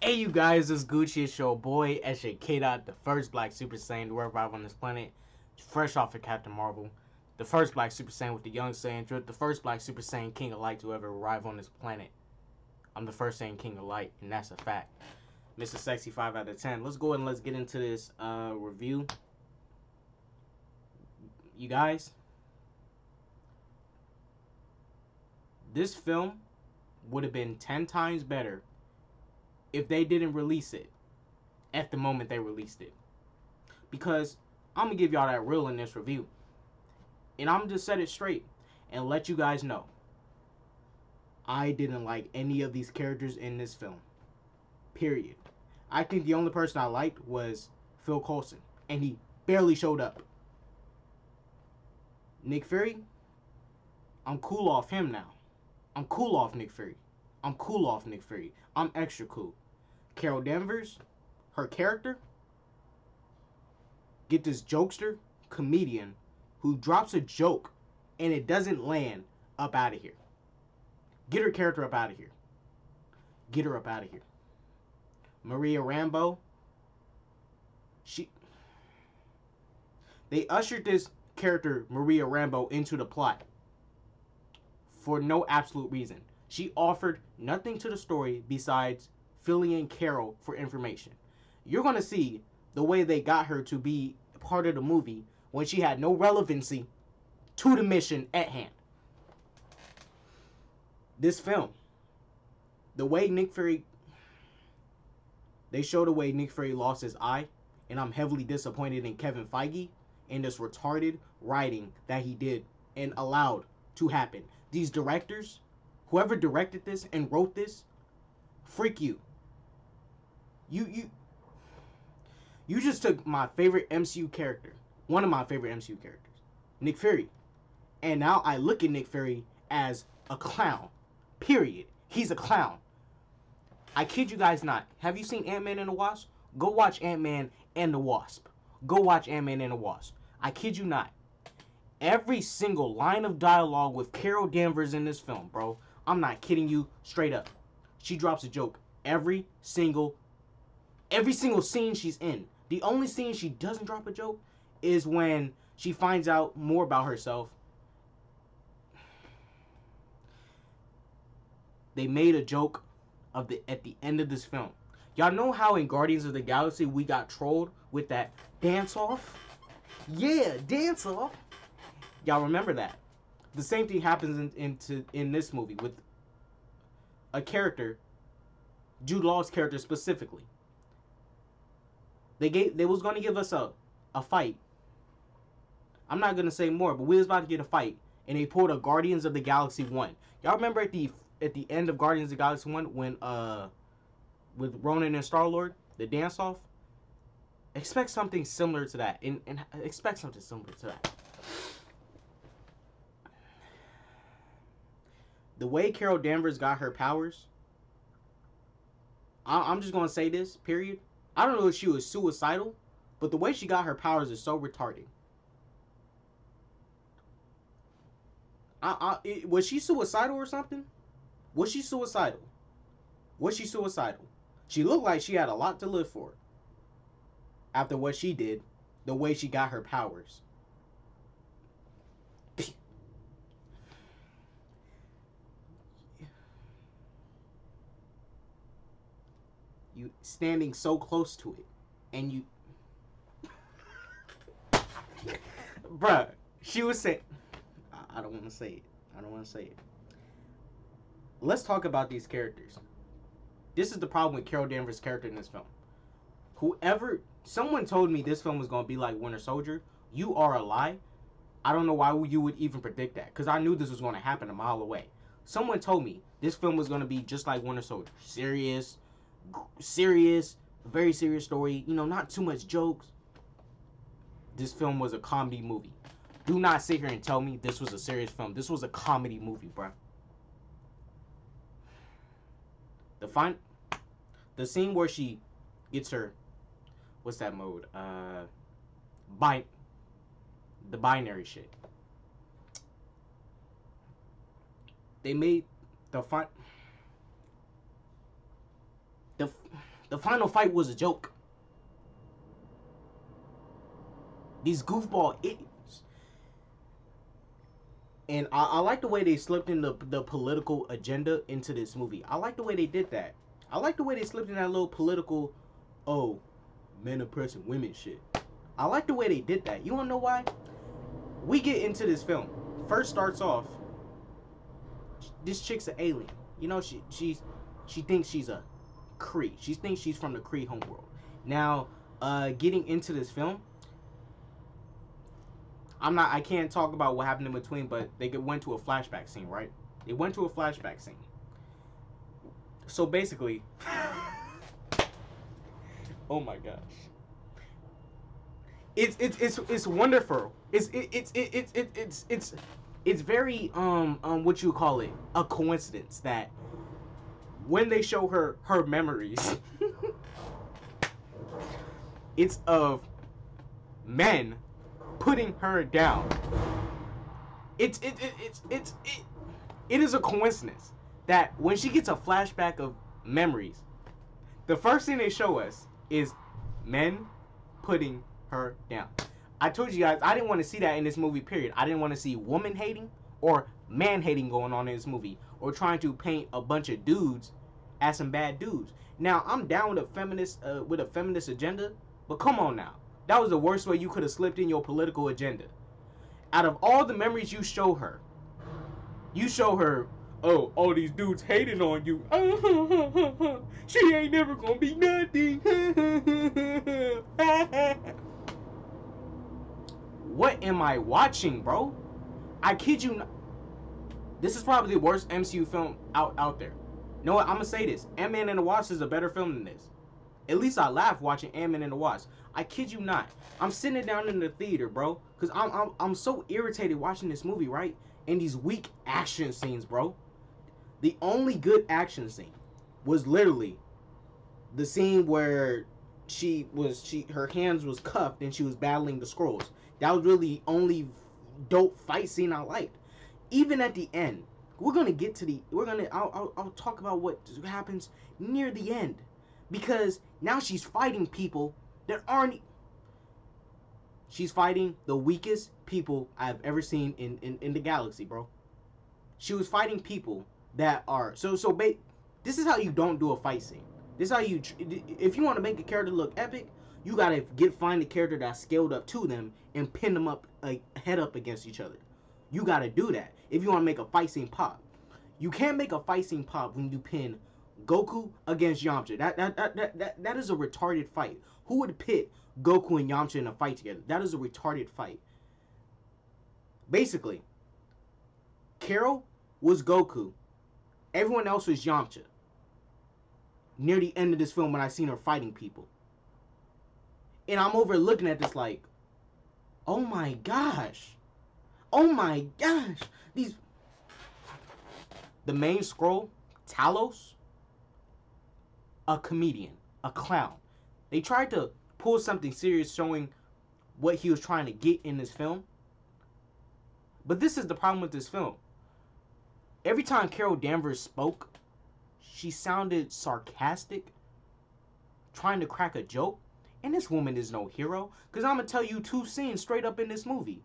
Hey you guys, it's Gucci, it's your boy SJK Dot, the first black Super Saiyan to arrive on this planet, fresh off of Captain Marvel, the first black Super Saiyan with the young Saiyan drip, the first black Super Saiyan King of Light to ever arrive on this planet. I'm the first Saiyan King of Light, and that's a fact. Mr. Sexy 5 out of 10. Let's go ahead and let's get into this review. You guys, this film would have been 10 times better if they didn't release it at the moment they released it. Because I'm going to give y'all that real in this review. And I'm going to set it straight and let you guys know. I didn't like any of these characters in this film. Period. I think the only person I liked was Phil Coulson. And he barely showed up. Nick Fury, I'm cool off him now. I'm cool off Nick Fury. I'm cool off Nick Fury. I'm extra cool. Carol Danvers, her character, get this jokester, comedian, who drops a joke and it doesn't land, up out of here. Get her character up out of here. Get her up out of here. Maria Rambeau, they ushered this character, Maria Rambeau, into the plot for no absolute reason. She offered nothing to the story besides filling in Carol for information. You're going to see the way they got her to be part of the movie when she had no relevancy to the mission at hand. This film, the way Nick Fury, they show the way Nick Fury lost his eye, and I'm heavily disappointed in Kevin Feige and this retarded writing that he did and allowed to happen. These directors, whoever directed this and wrote this, freak you. You just took my favorite MCU character, one of my favorite MCU characters, Nick Fury, and now I look at Nick Fury as a clown. Period. He's a clown. I kid you guys not. Have you seen Ant-Man and the Wasp? Go watch Ant-Man and the Wasp. Go watch Ant-Man and the Wasp. I kid you not. Every single line of dialogue with Carol Danvers in this film, bro. I'm not kidding you, straight up. She drops a joke every single scene she's in. The only scene she doesn't drop a joke is when she finds out more about herself. They made a joke at the end of this film. Y'all know how in Guardians of the Galaxy we got trolled with that dance off? Yeah, dance off. Y'all remember that? The same thing happens in this movie with a character, Jude Law's character specifically. They was gonna give us a fight. I'm not gonna say more, but we was about to get a fight, and they pulled a Guardians of the Galaxy 1. Y'all remember at the end of Guardians of the Galaxy 1 when with Ronan and Star-Lord, the dance off? Expect something similar to that. And expect something similar to that. The way Carol Danvers got her powers, I'm just going to say this, period. I don't know if she was suicidal, but the way she got her powers is so retarded. Was she suicidal or something? Was she suicidal? Was she suicidal? She looked like she had a lot to live for. After what she did, the way she got her powers. You standing so close to it, and you... Bruh, she was saying... I don't want to say it. I don't want to say it. Let's talk about these characters. This is the problem with Carol Danvers' character in this film. Someone told me this film was going to be like Winter Soldier. You are a lie. I don't know why you would even predict that, because I knew this was going to happen a mile away. Someone told me this film was going to be just like Winter Soldier. Serious, very serious story. You know, not too much jokes. This film was a comedy movie. Do not sit here and tell me this was a serious film. This was a comedy movie, bruh. The scene where she gets her, what's that mode? The binary shit. They made the The final fight was a joke. These goofball idiots. And I like the way they slipped in the political agenda into this movie. I like the way they did that. I like the way they slipped in that little political, oh, men oppressing women shit. I like the way they did that. You wanna know why? We get into this film. First starts off, this chick's an alien. You know, she thinks she's a Kree. She thinks she's from the Kree homeworld. Now, getting into this film, I can't talk about what happened in between, but they went to a flashback scene, right? They went to a flashback scene. So basically, oh my gosh, it's wonderful. It's very what you call it, a coincidence that when they show her memories, it's of men putting her down. It is a coincidence that when she gets a flashback of memories, the first thing they show us is men putting her down. I told you guys I didn't want to see that in this movie, period. I didn't want to see woman hating or man hating going on in this movie, or trying to paint a bunch of dudes as some bad dudes. Now, I'm down with a feminist agenda, but come on now. That was the worst way you could have slipped in your political agenda. Out of all the memories you show her, oh, all these dudes hating on you. She ain't never gonna be nothing. What am I watching, bro? I kid you not. This is probably the worst MCU film out there. You know what? I'm gonna say this. Ant-Man and the Wasp is a better film than this. At least I laughed watching Ant-Man and the Wasp. I kid you not. I'm sitting down in the theater, bro, because I'm so irritated watching this movie, right? And these weak action scenes, bro. The only good action scene was literally the scene where her hands was cuffed and she was battling the Skrulls. That was really the only dope fight scene I liked. Even at the end, I'll talk about what happens near the end, because now she's fighting people that aren't. She's fighting the weakest people I've ever seen in the galaxy, bro. She was fighting people that are this is how you don't do a fight scene. This is how you, if you want to make a character look epic, you gotta find the character that's scaled up to them and pin them up, head up against each other. You gotta do that if you want to make a fight scene pop. You can't make a fight scene pop when you pin Goku against Yamcha. That is a retarded fight. Who would pit Goku and Yamcha in a fight together? That is a retarded fight. Basically, Carol was Goku. Everyone else was Yamcha. Near the end of this film when I seen her fighting people. And I'm over looking at this like, oh my gosh. Oh my gosh. The main Skrull, Talos, a comedian, a clown. They tried to pull something serious showing what he was trying to get in this film. But this is the problem with this film. Every time Carol Danvers spoke, she sounded sarcastic, trying to crack a joke. And this woman is no hero, because I'm going to tell you two scenes straight up in this movie.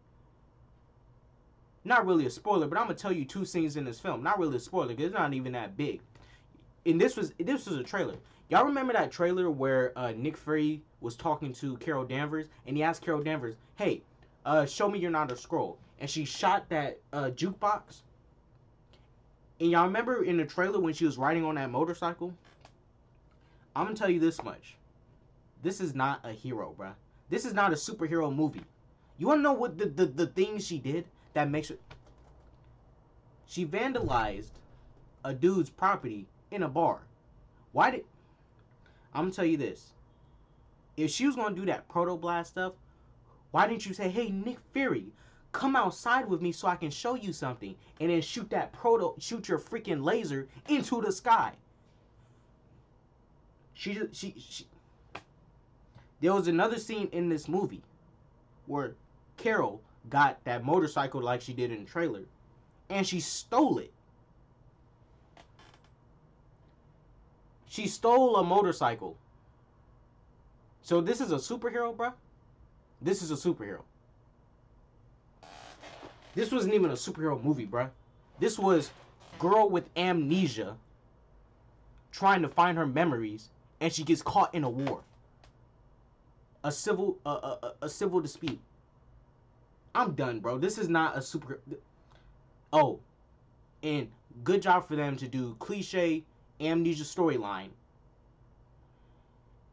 Not really a spoiler, but I'm going to tell you two scenes in this film. Not really a spoiler, because it's not even that big. And this was a trailer. Y'all remember that trailer where Nick Fury was talking to Carol Danvers, and he asked Carol Danvers, hey, show me you're not a Skrull. And she shot that jukebox. And y'all remember in the trailer when she was riding on that motorcycle? I'm going to tell you this much. This is not a hero, bruh. This is not a superhero movie. You want to know what the things she did that makes her... She vandalized a dude's property in a bar. Why did... I'm going to tell you this. If she was going to do that proto-blast stuff, why didn't you say, hey, Nick Fury, come outside with me so I can show you something, and then shoot your freaking laser into the sky? There was another scene in this movie where Carol got that motorcycle like she did in the trailer, and she stole it. She stole a motorcycle So this is a superhero, bruh? This is a superhero. This wasn't even a superhero movie, bruh. This was girl with amnesia trying to find her memories, and she gets caught in a war. A civil dispute. I'm done, bro. This is not a super. Oh, and good job for them to do cliche amnesia storyline.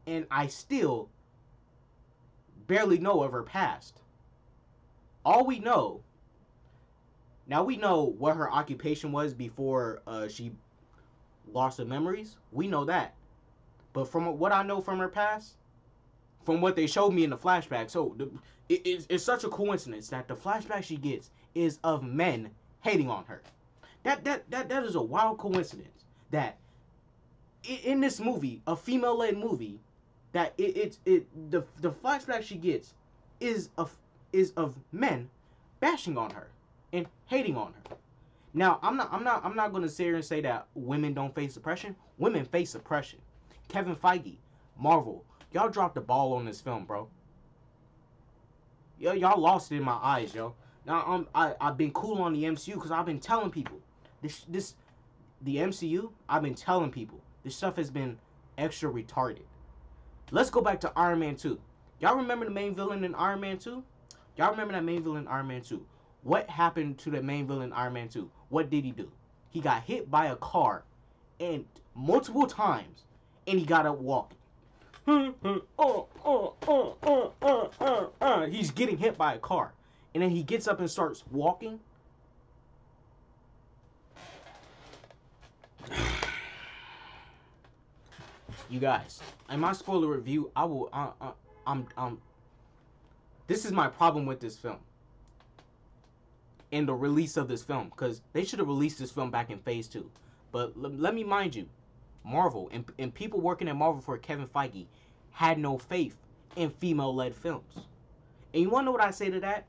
And I still barely know of her past. All we know, now we know what her occupation was before she lost her memories. We know that. But from what I know from her past, from what they showed me in the flashback, so it's such a coincidence that the flashback she gets is of men hating on her. That is a wild coincidence that in this movie, a female-led movie, that the flashback she gets is of men bashing on her and hating on her. Now, I'm not gonna sit here and say that women don't face suppression. Women face suppression. Kevin Feige, Marvel, y'all dropped the ball on this film, bro. Y'all lost it in my eyes, yo. Now I've been cool on the MCU because I've been telling people the MCU. I've been telling people this stuff has been extra retarded. Let's go back to Iron Man 2. Y'all remember the main villain in Iron Man 2? Y'all remember that main villain in Iron Man 2? What happened to the main villain in Iron Man 2? What did he do? He got hit by a car and multiple times, and he got up walking. He's getting hit by a car, and then he gets up and starts walking. You guys, in my spoiler review, I will. This is my problem with this film and the release of this film, because they should have released this film back in Phase 2. But let me mind you, Marvel and people working at Marvel for Kevin Feige had no faith in female-led films. And you want to know what I say to that?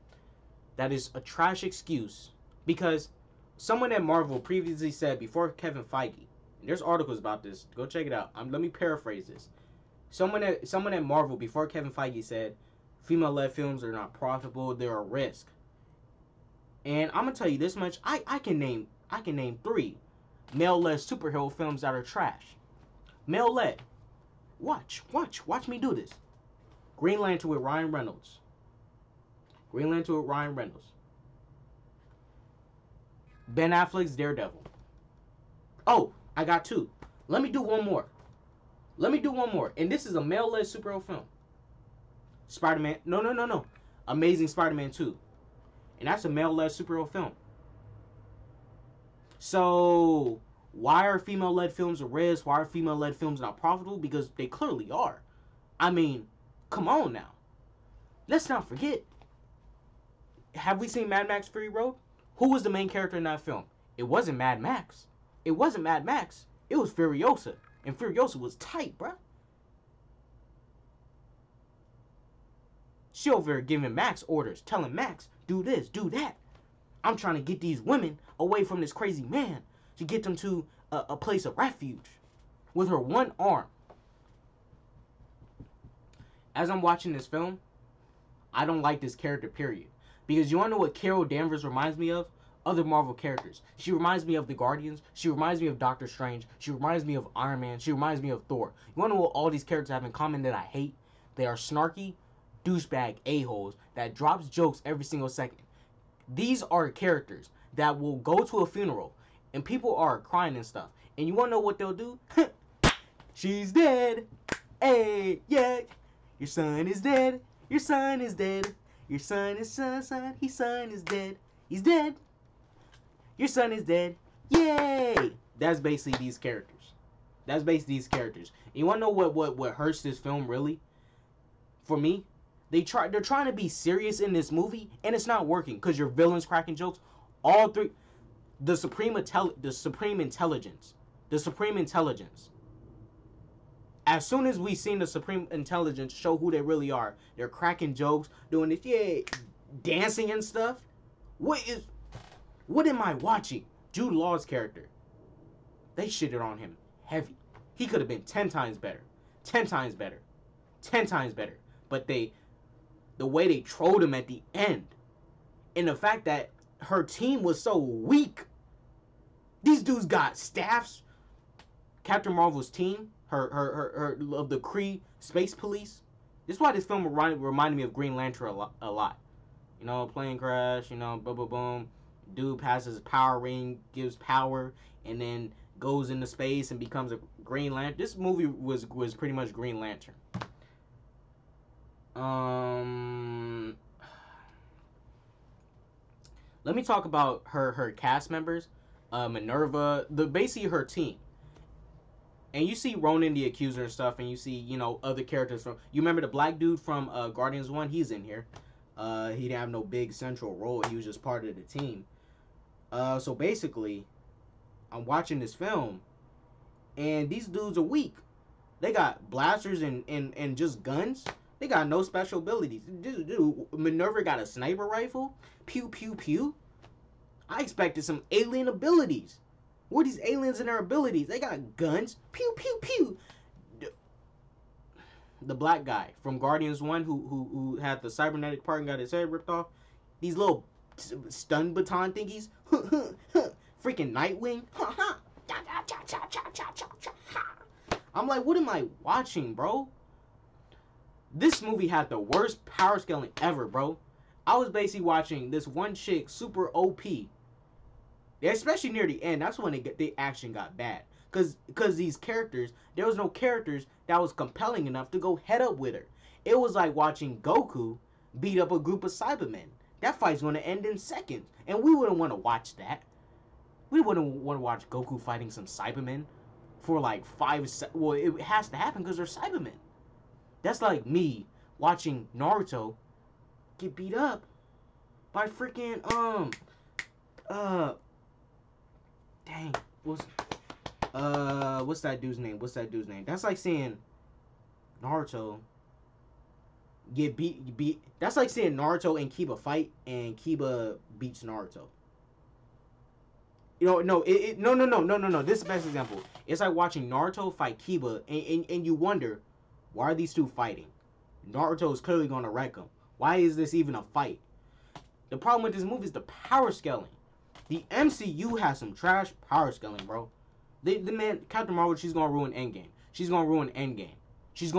That is a trash excuse, because someone at Marvel previously said before Kevin Feige, and there's articles about this, go check it out. Let me paraphrase this. Someone at Marvel before Kevin Feige said female-led films are not profitable, they're a risk. And I'm gonna tell you this much: I can name 3 male-led superhero films that are trash. Male-led. Watch me do this. Green Lantern with Ryan Reynolds. Ben Affleck's Daredevil. Oh, I got 2. Let me do one more. And this is a male-led superhero film. Spider-Man. No. Amazing Spider-Man 2. And that's a male-led superhero film. So, why are female-led films a risk? Why are female-led films not profitable? Because they clearly are. I mean, come on now. Let's not forget. Have we seen Mad Max Fury Road? Who was the main character in that film? It wasn't Mad Max. It was Furiosa. And Furiosa was tight, bruh. She over there giving Max orders, telling Max, do this, do that. I'm trying to get these women away from this crazy man to get them to a place of refuge with her one arm. As I'm watching this film, I don't like this character, period. Because you want to know what Carol Danvers reminds me of? Other Marvel characters. She reminds me of the Guardians. She reminds me of Doctor Strange. She reminds me of Iron Man. She reminds me of Thor. You want to know what all these characters have in common that I hate? They are snarky, douchebag a-holes that drops jokes every single second. These are characters that will go to a funeral and people are crying and stuff. And you want to know what they'll do? She's dead. Hey, yeah. Your son is dead. Your son is dead. Your son is son. His son is dead. He's dead. Your son is dead. Yay! That's basically these characters. And you want to know what hurts this film really? For me, they're trying to be serious in this movie, and it's not working because your villain's cracking jokes. All 3, the supreme intelligence. As soon as we seen the Supreme Intelligence show who they really are, they're cracking jokes, doing this, yeah, dancing and stuff. What am I watching? Jude Law's character. They shitted on him heavy. He could have been 10 times better. 10 times better. But the way they trolled him at the end, and the fact that her team was so weak. These dudes got staffs. Captain Marvel's team, her of the Kree Space Police. This is why this film reminded me of Green Lantern a lot. You know, plane crash, you know, boom, boom, boom. Dude passes his power ring, gives power, and then goes into space and becomes a Green Lantern. This movie was pretty much Green Lantern. Let me talk about her cast members. Minerva, basically her team. And you see Ronan the Accuser and stuff, and you see, you know, other characters from. You remember the black dude from Guardians 1? He's in here. He didn't have no big central role. He was just part of the team. So basically, I'm watching this film, and these dudes are weak. They got blasters and just guns. They got no special abilities. Dude, Minerva got a sniper rifle. Pew, pew, pew. I expected some alien abilities. What are these aliens and their abilities? They got guns. Pew, pew, pew. The black guy from Guardians 1 who had the cybernetic part and got his head ripped off. These little stun baton thingies. Freaking Nightwing. I'm like, what am I watching, bro? This movie had the worst power scaling ever, bro. I was basically watching this one chick, super OP. Especially near the end, that's when the action got bad. Cause these characters, there was no characters that was compelling enough to go head up with her. It was like watching Goku beat up a group of Cybermen. That fight's gonna end in seconds, and we wouldn't want to watch that. We wouldn't want to watch Goku fighting some Cybermen for like 5 seconds. Well, it has to happen because they're Cybermen. That's like me watching Naruto get beat up by freaking dang, what's that dude's name? That's like saying Naruto get beat. That's like saying Naruto and Kiba fight and Kiba beats Naruto. You know, no. This is the best example. It's like watching Naruto fight Kiba, and you wonder, why are these two fighting? Naruto is clearly going to wreck him. Why is this even a fight? The problem with this movie is the power scaling. The MCU has some trash power scaling, bro. The man, Captain Marvel, she's going to ruin Endgame. She's going to ruin Endgame. She's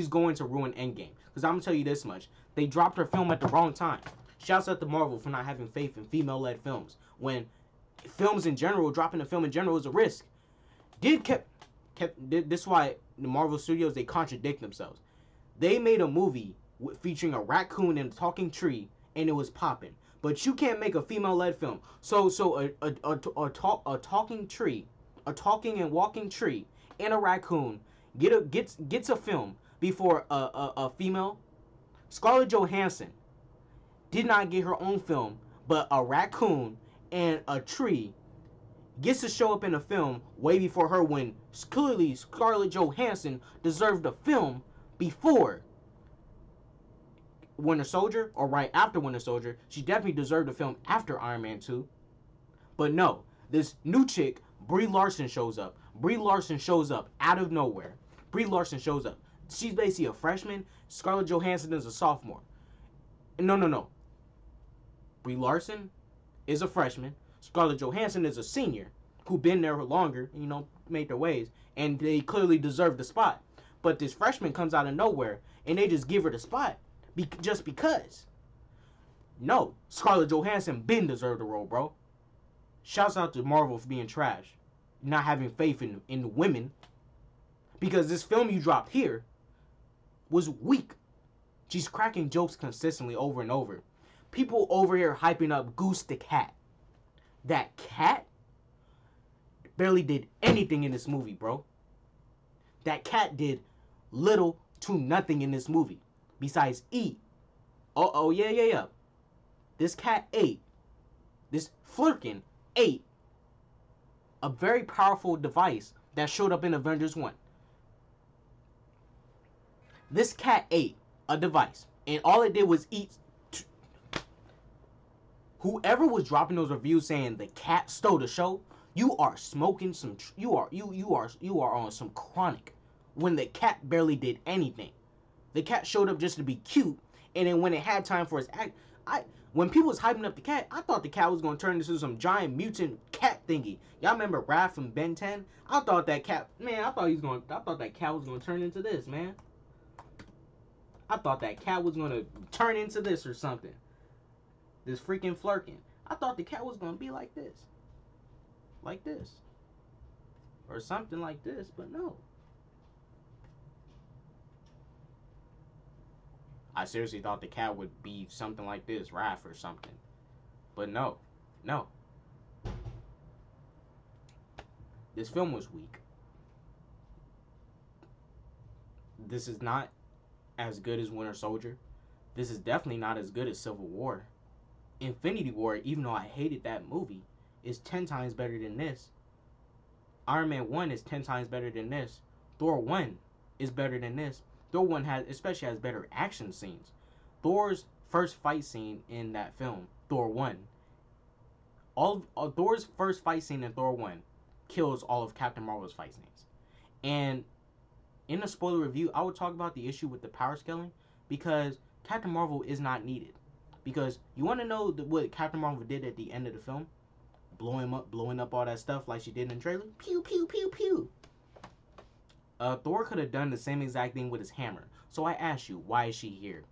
going to ruin Endgame. Because I'm going to tell you this much. They dropped her film at the wrong time. Shouts out to Marvel for not having faith in female-led films. When films in general, dropping a film in general is a risk. This is why the Marvel Studios, they contradict themselves. They made a movie featuring a raccoon and a talking tree, and it was popping. But you can't make a female-led film. So a talking tree, a talking and walking tree, and a raccoon gets a film before a female. Scarlett Johansson did not get her own film, but a raccoon and a tree gets to show up in a film way before her, when clearly Scarlett Johansson deserved a film before Winter Soldier, or right after Winter Soldier. She definitely deserved a film after Iron Man 2. But no, this new chick, Brie Larson, shows up. Brie Larson shows up out of nowhere. Brie Larson shows up. She's basically a freshman. Scarlett Johansson is a sophomore. No. Brie Larson is a freshman. Scarlett Johansson is a senior who been there longer, you know, made their ways, and they clearly deserve the spot. But this freshman comes out of nowhere, and they just give her the spot just because. No, Scarlett Johansson been deserved the role, bro. Shouts out to Marvel for being trash, not having faith in women, because this film you dropped here was weak. She's cracking jokes consistently over and over. People over here hyping up Goose the cat. That cat barely did anything in this movie, bro. That cat did little to nothing in this movie besides eat. Oh, yeah. This cat ate. This Flurkin ate a very powerful device that showed up in Avengers 1. This cat ate a device, and all it did was eat. Whoever was dropping those reviews saying the cat stole the show, you are smoking some. You are on some chronic. When the cat barely did anything. The cat showed up just to be cute, and then when it had time for its act, when people was hyping up the cat, I thought the cat was gonna turn into some giant mutant cat thingy. Y'all remember Raph from Ben 10? I thought that cat, man, I thought that cat was gonna turn into this, man. I thought that cat was gonna turn into this or something. This freaking Flurkin. I thought the cat was gonna be like this. Like this. Or something like this, but no. I seriously thought the cat would be something like this, Raph or something. But no. No. This film was weak. This is not as good as Winter Soldier. This is definitely not as good as Civil War. Infinity War, even though I hated that movie, is 10 times better than this. Iron Man 1 is 10 times better than this. Thor 1 is better than this. Thor 1 especially has better action scenes. Thor's first fight scene in that film, Thor 1, Thor's first fight scene in Thor 1 kills all of Captain Marvel's fight scenes. And in a spoiler review, I would talk about the issue with the power scaling because Captain Marvel is not needed. Because you want to know what Captain Marvel did at the end of the film? Blowing up all that stuff like she did in the trailer. Pew, pew, pew, pew. Thor could have done the same exact thing with his hammer. So I ask you, why is she here?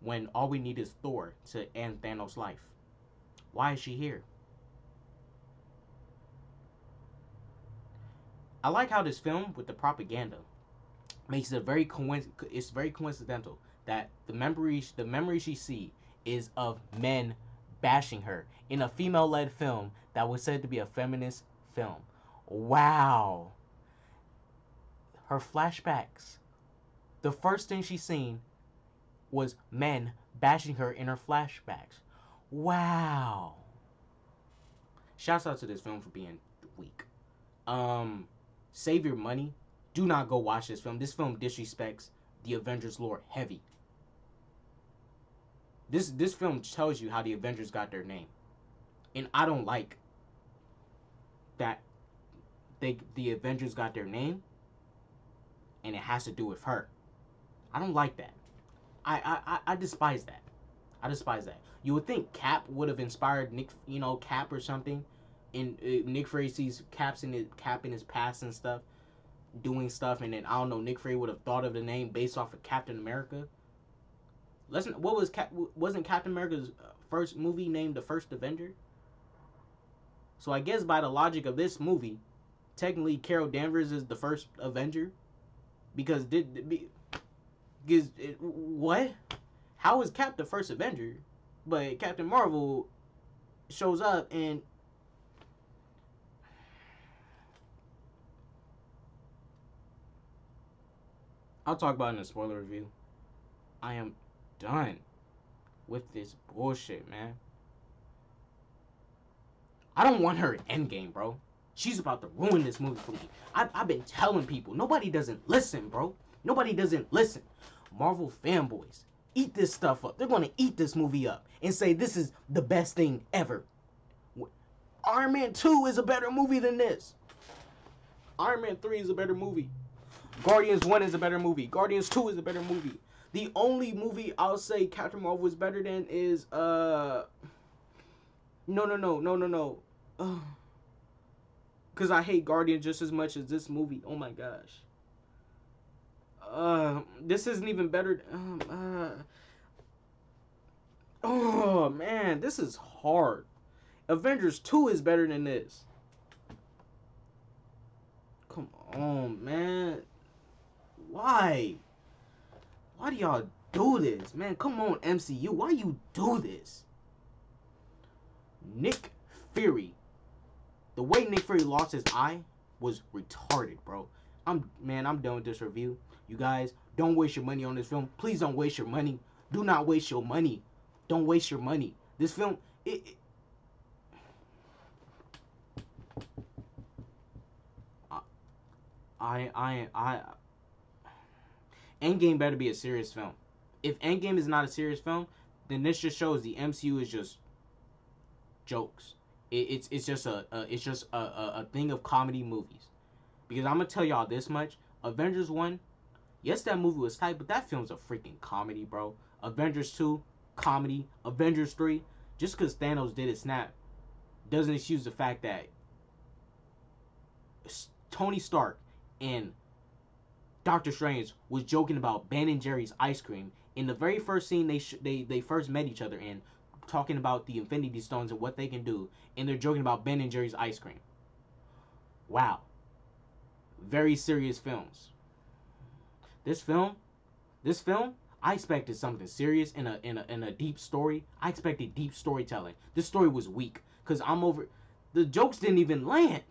When all we need is Thor to end Thanos' life. Why is she here? I like how this film, with the propaganda, makes it it's very coincidental that the memory she see is of men bashing her in a female-led film that was said to be a feminist film. Wow. Her flashbacks. The first thing she seen was men bashing her in her flashbacks. Wow. Shouts out to this film for being weak. Save your money. Do not go watch this film. This film disrespects the Avengers lore heavy. This film tells you how the Avengers got their name. And I don't like that the Avengers got their name and it has to do with her. I don't like that. I despise that. I despise that. You would think Cap would have inspired Nick, Cap or something. And Nick Fury sees Cap in his past and stuff, doing stuff, and then I don't know. Nick Fury would have thought of the name based off of Captain America. Wasn't Captain America's first movie named the First Avenger? So I guess by the logic of this movie, technically Carol Danvers is the first Avenger, because what? How is Cap the first Avenger, but Captain Marvel shows up and I'll talk about it in a spoiler review. I am done with this bullshit, man. I don't want her in Endgame, bro. She's about to ruin this movie for me. I've been telling people. Nobody doesn't listen, bro. Nobody doesn't listen. Marvel fanboys, eat this stuff up. They're going to eat this movie up and say this is the best thing ever. Iron Man 2 is a better movie than this. Iron Man 3 is a better movie. Guardians 1 is a better movie. Guardians 2 is a better movie. The only movie I'll say Captain Marvel is better than is no. Cause I hate Guardians just as much as this movie. Oh my gosh. This isn't even better. Oh man, this is hard. Avengers 2 is better than this. Come on, man. Why? Why do y'all do this, man? Come on, MCU. Why you do this? Nick Fury. The way Nick Fury lost his eye was retarded, bro. I'm done with this review. You guys, don't waste your money on this film. Please don't waste your money. Do not waste your money. Don't waste your money. This film, Endgame better be a serious film. If Endgame is not a serious film, then this just shows the MCU is just jokes. It's just a thing of comedy movies. Because I'm gonna tell y'all this much: Avengers 1 Yes, that movie was tight, but that film's a freaking comedy, bro. Avengers 2, comedy. Avengers 3, just because Thanos did his snap, doesn't excuse the fact that Tony Stark and Doctor Strange was joking about Ben and Jerry's ice cream in the very first scene they first met each other in, talking about the Infinity Stones and what they can do, and they're joking about Ben and Jerry's ice cream. Wow, very serious films. This film, I expected something serious in a deep story. I expected deep storytelling. This story was weak because I'm over. The jokes didn't even land.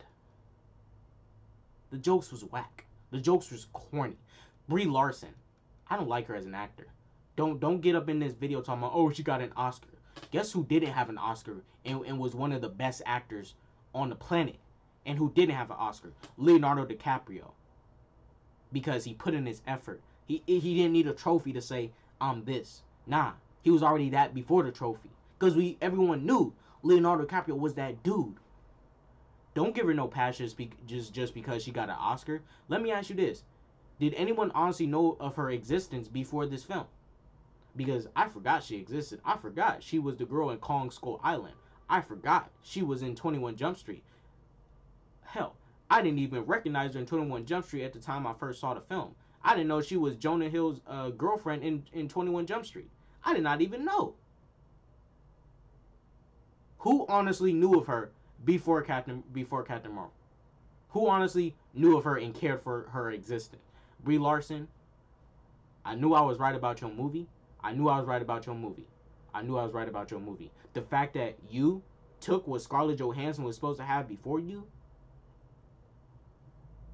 The jokes was whack. The jokes was corny. Brie Larson, I don't like her as an actor. Don't get up in this video talking about, oh, she got an Oscar. Guess who didn't have an Oscar and was one of the best actors on the planet, and who didn't have an Oscar? Leonardo DiCaprio. Because he put in his effort. He didn't need a trophy to say I'm this. Nah, he was already that before the trophy. Because everyone knew Leonardo DiCaprio was that dude. Don't give her no passion just because she got an Oscar. Let me ask you this: did anyone honestly know of her existence before this film? Because I forgot she existed. I forgot she was the girl in Kong Skull Island. I forgot she was in 21 Jump Street. Hell, I didn't even recognize her in 21 Jump Street at the time I first saw the film. I didn't know she was Jonah Hill's girlfriend in 21 Jump Street. I did not even know. Who honestly knew of her before Captain Marvel? Who honestly knew of her and cared for her existence? Brie Larson, I knew I was right about your movie. I knew I was right about your movie. I knew I was right about your movie. The fact that you took what Scarlett Johansson was supposed to have before you,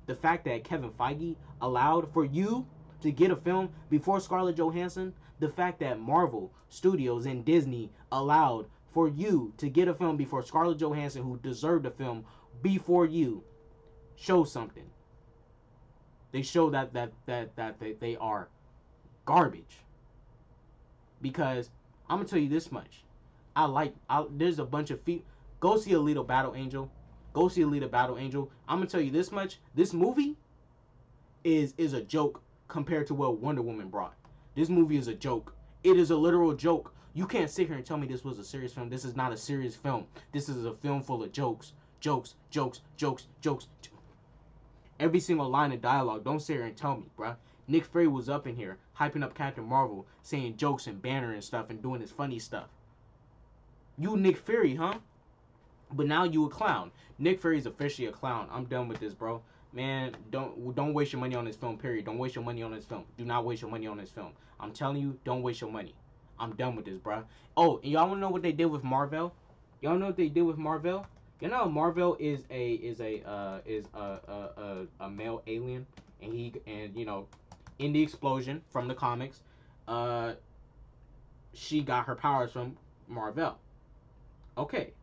the fact that Kevin Feige allowed for you to get a film before Scarlett Johansson, the fact that Marvel Studios and Disney allowed for you to get a film before Scarlett Johansson, who deserved a film before you, show something. They show that they are garbage. Because I'm gonna tell you this much: there's a bunch of go see Alita Battle Angel. Go see Alita Battle Angel. I'm gonna tell you this much: this movie is a joke compared to what Wonder Woman brought. This movie is a joke. It is a literal joke. You can't sit here and tell me this was a serious film. This is not a serious film. This is a film full of jokes. Jokes, jokes, jokes, jokes. Every single line of dialogue. Don't sit here and tell me, bruh. Nick Fury was up in here hyping up Captain Marvel, saying jokes and banner and stuff and doing his funny stuff. You Nick Fury, huh? But now you a clown. Nick Fury's officially a clown. I'm done with this, bro. Man, don't waste your money on this film, period. Don't waste your money on this film. Do not waste your money on this film. I'm telling you, don't waste your money. I'm done with this, bro. Oh, and y'all wanna know what they did with Marvel? Y'all know what they did with Marvel? You know Marvel is a male alien, and you know, in the explosion from the comics, she got her powers from Marvel. Okay.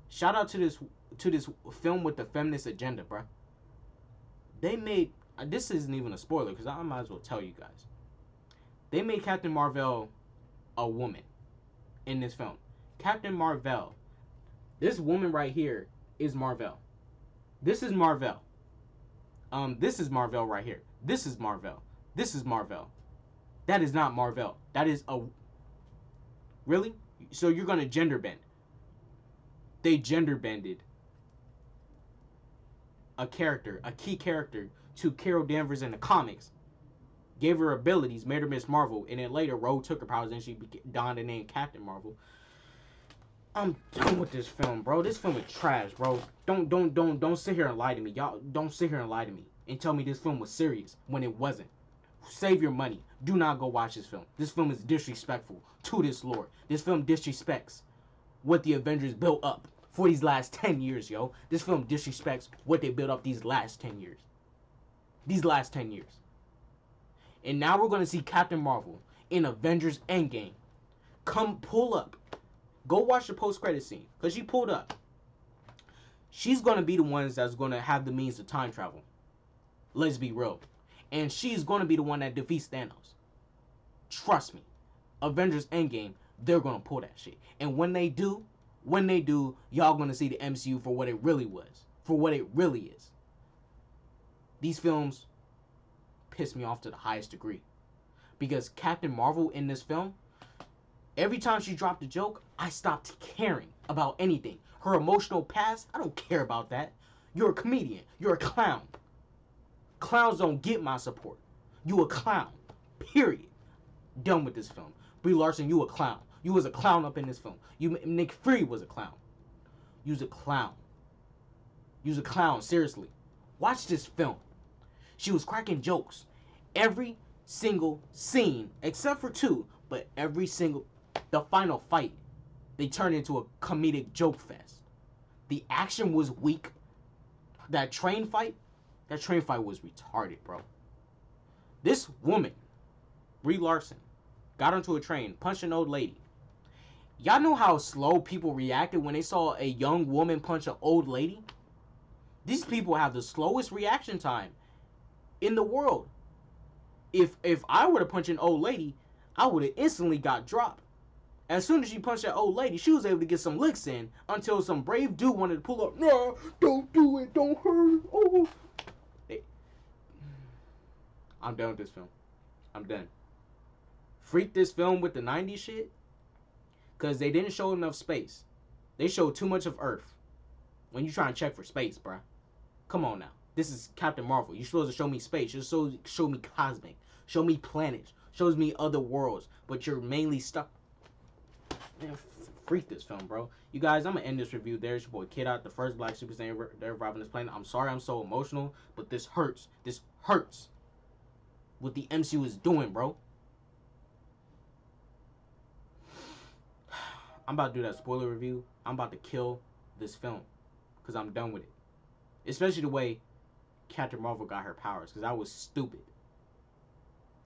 Shout out to this film with the feminist agenda, bro. They made, this isn't even a spoiler because I might as well tell you guys. They made Captain Marvel a woman in this film. Captain Marvel. This woman right here is Marvel. This is Marvel. This is Marvel right here. This is Marvel. This is Marvel. That is not Marvel. That is a... Really? So you're going to gender bend. They gender bended a character, a key character, to Carol Danvers in the comics. Gave her abilities, made her Miss Marvel, and then later Rogue took her powers and she donned the name Captain Marvel. I'm done with this film, bro. This film is trash, bro. Don't sit here and lie to me. Y'all don't sit here and lie to me and tell me this film was serious when it wasn't. Save your money. Do not go watch this film. This film is disrespectful to this lore. This film disrespects what the Avengers built up for these last 10 years, yo. This film disrespects what they built up these last 10 years. These last 10 years. And now we're going to see Captain Marvel in Avengers Endgame. Come pull up. Go watch the post-credit scene. Because she pulled up. She's going to be the ones that's going to have the means to time travel. Let's be real. And she's going to be the one that defeats Thanos. Trust me. Avengers Endgame, they're going to pull that shit. And when they do, When they do, y'all gonna see the MCU for what it really was, for what it really is. These films piss me off to the highest degree. Because Captain Marvel in this film, every time she dropped a joke, I stopped caring about anything. Her emotional past, I don't care about that. You're a comedian. You're a clown. Clowns don't get my support. You a clown. Period. Done with this film. Brie Larson, you a clown. You was a clown up in this film. Nick Fury was a clown. You was a clown. You was a clown, seriously. Watch this film. She was cracking jokes. Every single scene, except for 2, but every single, the final fight, they turned into a comedic joke fest. The action was weak. That train fight was retarded, bro. This woman, Brie Larson, got onto a train, punched an old lady. Y'all know how slow people reacted when they saw a young woman punch an old lady? These people have the slowest reaction time in the world. If I were to punch an old lady, I would have instantly got dropped. As soon as she punched that old lady, she was able to get some licks in until some brave dude wanted to pull up. No, don't do it. Don't hurt. Oh. Hey. I'm done with this film. I'm done. Freak this film with the 90s shit. Because they didn't show enough space. They showed too much of Earth. When you try and check for space, bruh. Come on now. This is Captain Marvel. You're supposed to show me space. You're supposed to show me cosmic. Show me planets. Shows me other worlds. But you're mainly stuck. Man, freak this film, bro. You guys, I'm going to end this review there. It's your boy Kid Out, the first black Super Saiyan to arrive on this planet. I'm sorry I'm so emotional, but this hurts. This hurts. What the MCU is doing, bro. I'm about to do that spoiler review. I'm about to kill this film. Because I'm done with it. Especially the way Captain Marvel got her powers. Because that was stupid.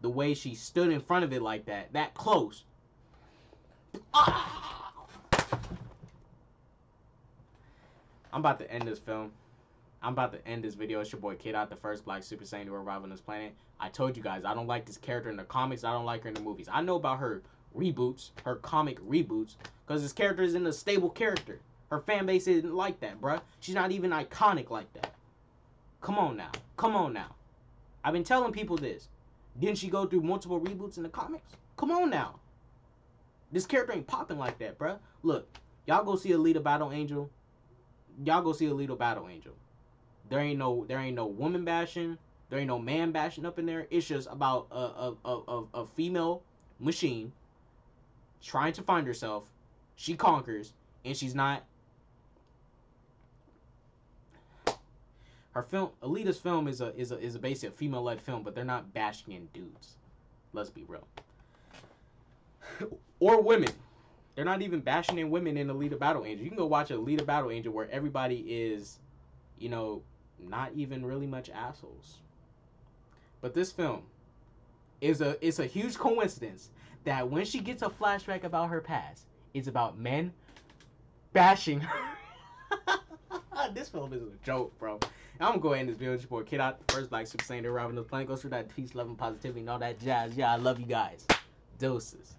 The way she stood in front of it like that. That close. Ah! I'm about to end this film. I'm about to end this video. It's your boy Kid Out, the first black Super Saiyan to arrive on this planet. I told you guys, I don't like this character in the comics. I don't like her in the movies. I know about her reboots, her comic reboots, because this character isn't a stable character. Her fan base isn't like that, bruh. She's not even iconic like that. Come on now. Come on now. I've been telling people this. Didn't she go through multiple reboots in the comics? Come on now. This character ain't popping like that, bruh. Look, y'all go see Alita Battle Angel. Y'all go see Alita Battle Angel. There ain't no woman bashing. There ain't no man bashing up in there. It's just about a female machine trying to find herself. She conquers, and she's not. Her film, Alita's film, is a basic female-led film, but they're not bashing in dudes. Let's be real. Or women. They're not even bashing in women in Alita Battle Angel. You can go watch Alita Battle Angel where everybody is, you know, not even really much assholes. But this film it's a huge coincidence that when she gets a flashback about her past, it's about men bashing her. This film is a joke, bro. I'm gonna go ahead and end this video. It's your boy Kid Out, the first black Super Saiyan to arrive on this planet. Goes through that peace, love, and positivity and all that jazz. Yeah, I love you guys. Doses.